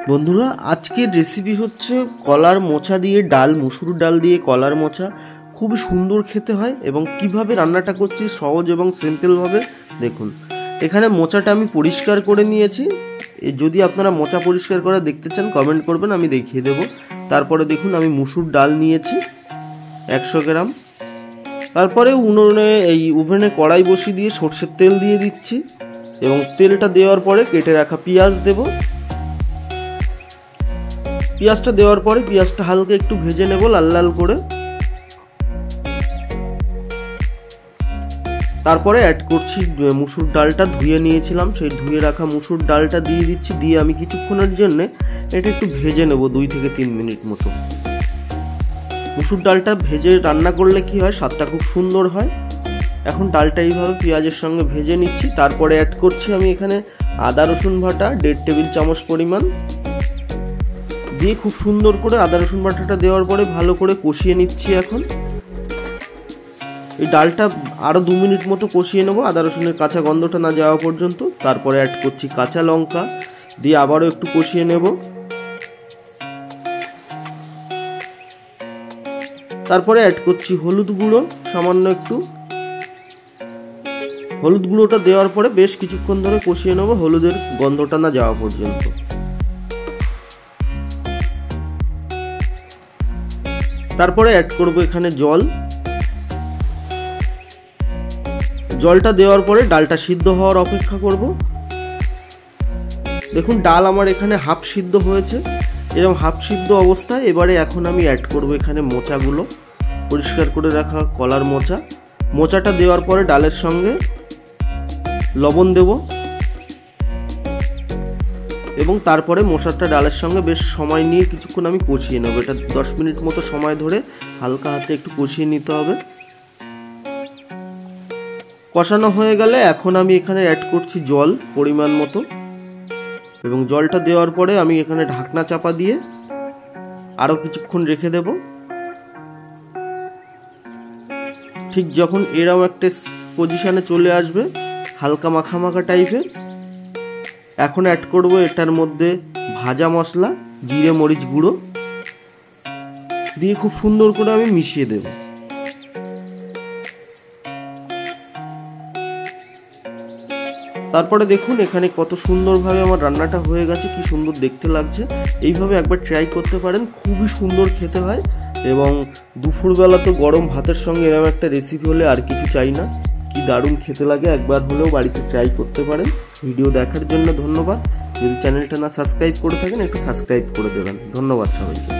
বন্ধুরা আজকের রেসিপি হচ্ছে কলার মোচা দিয়ে ডাল, মুসুর ডাল দিয়ে কলার মোচা। খুবই সুন্দর খেতে হয় এবং কিভাবে রান্নাটা করছি সহজ এবং সিম্পলভাবে দেখুন। এখানে মোচাটা আমি পরিষ্কার করে নিয়েছি। যদি আপনারা মোচা পরিষ্কার করে দেখতে চান কমেন্ট করবেন, আমি দেখিয়ে দেব। তারপরে দেখুন আমি মুসুর ডাল নিয়েছি 100 গ্রাম। তারপরে ওভেনে কড়াই বসিয়ে দিয়ে সরষের তেল দিয়ে দিচ্ছি এবং তেলটা দেওয়ার পরে কেটে রাখা পেঁয়াজ দেব। পেঁয়াজটা দেওয়ার পরে পেঁয়াজটা হালকা একটু ভেজে নেব লাল লাল করে। তারপরে অ্যাড করছি মুসুর ডালটা ধুয়ে নিয়েছিলাম, সেই ধুয়ে রাখা মুসুর ডালটা দিয়ে দিচ্ছি। দিয়ে আমি কিছুক্ষণের জন্য এটা একটু ভেজে নেব 2 থেকে 3 মিনিট মতো। মুসুর ডালটা ভেজে রান্না করলে কি হয়, স্বাদটা খুব সুন্দর হয়। এখন ডালটা এইভাবে পেঁয়াজের সঙ্গে ভেজে নিচ্ছি। তারপরে অ্যাড করছি আমি এখানে আদা রসুন বাটা 1.5 টেবিল চামচ পরিমাণ দিয়ে খুব সুন্দর করে আদা রসুন বাটাটা দেওয়ার পরে ভালো করে কষিয়ে নিচ্ছি। এখন এই ডালটা আরও 2 মিনিট মতো কষিয়ে নেব আদা রসুনের কাঁচা গন্ধটা না যাওয়া পর্যন্ত। তারপরে অ্যাড করছি কাঁচা লঙ্কা দিয়ে আবারও একটু কষিয়ে নেব। তারপরে অ্যাড করছি হলুদ গুঁড়ো সামান্য একটু। হলুদ গুঁড়োটা দেওয়ার পরে বেশ কিছুক্ষণ ধরে কষিয়ে নেব হলুদের গন্ধটা না যাওয়া পর্যন্ত। তারপরে অ্যাড করব এখানে জল। জলটা দেওয়ার পরে ডালটা সিদ্ধ হওয়ার অপেক্ষা করব। দেখুন ডাল আমার এখানে হাফ সিদ্ধ হয়েছে। এরকম হাফ সিদ্ধ অবস্থায় এবারে এখন আমি অ্যাড করব এখানে মোচাগুলো, পরিষ্কার করে রাখা কলার মোচা। মোচাটা দেওয়ার পরে ডালের সঙ্গে লবণ দেব এবং তারপরে মোচাটা ডালের সঙ্গে বেশ সময় নিয়ে কিছুক্ষণ আমি কষিয়ে নেব। এটা 10 মিনিট মতো সময় ধরে হালকা হাতে একটু কষিয়ে নিতে হবে। কষানো হয়ে গেলে এখন আমি এখানে অ্যাড করছি জল পরিমাণ মতো এবং জলটা দেওয়ার পরে আমি এখানে ঢাকনা চাপা দিয়ে আরও কিছুক্ষণ রেখে দেব। ঠিক যখন এরকম একটা পজিশনে চলে আসবে হালকা মাখা মাখা টাইপের, এখন অ্যাড করব এটার মধ্যে ভাজা মশলা জিরে মরিচ গুঁড়ো দিয়ে খুব সুন্দর করে আমি মিশিয়ে দেব। তারপরে দেখুন এখানে কত সুন্দরভাবে আমার রান্নাটা হয়ে গেছে, কি সুন্দর দেখতে লাগছে। এইভাবে একবার ট্রাই করতে পারেন, খুবই সুন্দর খেতে হয় এবং দুপুরবেলা তো গরম ভাতের সঙ্গে এরকম একটা রেসিপি হলে আর কিছু চাই না। কি দারুণ খেতে লাগে, একবার হলেও বাড়িতে ট্রাই করতে পারেন। ভিডিও দেখার জন্য ধন্যবাদ। যদি চ্যানেলটা না সাবস্ক্রাইব করে থাকেন একটু সাবস্ক্রাইব করে দেবেন। ধন্যবাদ সবাইকে।